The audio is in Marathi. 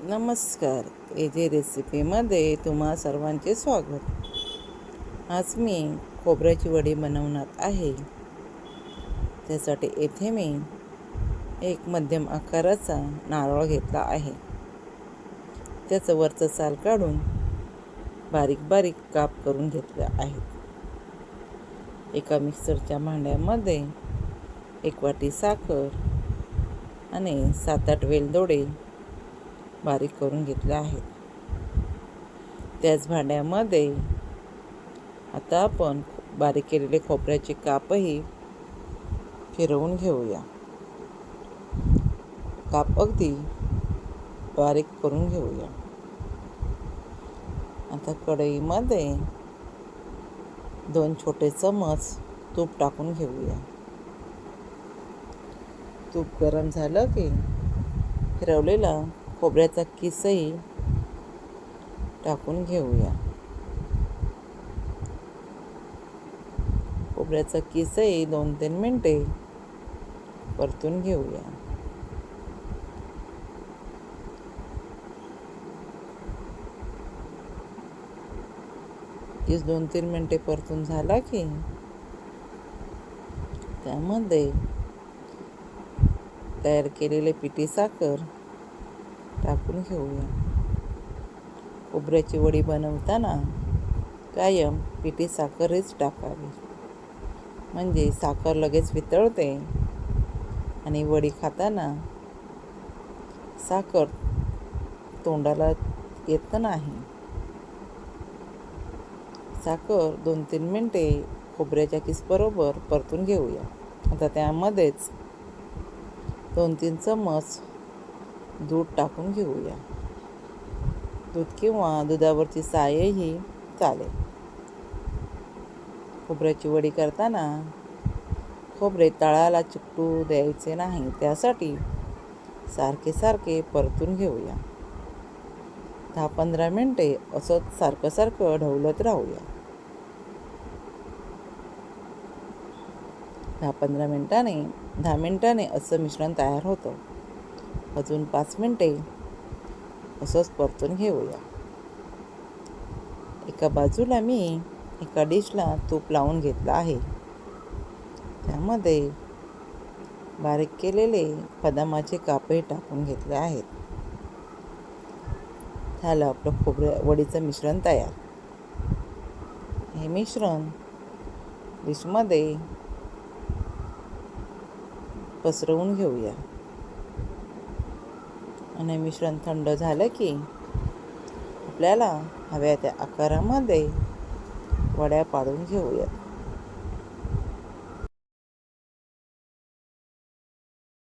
नमस्कार. एजे रेसिपीमध्ये तुम्हा सर्वांचे स्वागत. आज मी खोबऱ्याची वडी बनवणार आहे. त्यासाठी येथे मी एक मध्यम आकाराचा नारळ घेतला आहे. त्याचं वरचं साल काढून बारीक बारीक काप करून घेतले आहेत. एका मिक्सरच्या भांड्यामध्ये 1 वाटी साखर आणि 7-8 वेलदोडे बारीक करून घेतले आहेत. त्याच भांड्यामध्ये आता आपण बारीक केलेले खोबऱ्याचे कापही फिरवून घेऊया. काप अगदी बारीक करून घेऊया. आता कढईमध्ये 2 छोटे चमच तूप टाकून घेऊया. तूप गरम झालं की फिरवलेला खोबऱ्याचा किसही टाकून घेऊया. खोबऱ्याचा किसही 2-3 मिनिटे परतून घेऊया. किस 2-3 मिनिटे परतून झाला की त्यामध्ये तयार केलेले पिठी साखर टाकून घेऊया. खोबऱ्याची वडी बनवताना कायम पिठी साखरच टाकावी, म्हणजे साखर लगेच वितळते आणि वडी खाताना साखर तोंडाला येत नाही. साखर 2-3 मिनिटे खोबऱ्याच्या किसबरोबर परतून घेऊया. आता त्यामध्येच 2-3 चमच दूध टाकून घेऊया. दूध किंवा दुधावरची सायही चालेल. खोबऱ्याची वडी करताना खोबरे तळाला चिकटू द्यायचे नाही, त्यासाठी सारखे सारखे परतून घेऊया. 10-15 मिनिटे असंच सारखं ढवळत राहूया. 10 मिनिटाने असं मिश्रण तयार होतं. अजून 5 मिनिटे असंच परतून घेऊया. एका बाजूला मी एका डिशला तूप लावून घेतलं आहे. त्यामध्ये बारीक केलेले बदामाचे कापही टाकून घेतले आहेत. झालं आपलं खोबऱ्या वडीचं मिश्रण तयार. हे मिश्रण डिशमध्ये पसरवून घेऊया आणि मिश्रण थंड झालं की आपल्याला हव्या त्या आकारामध्ये वड्या पाडून घेऊया.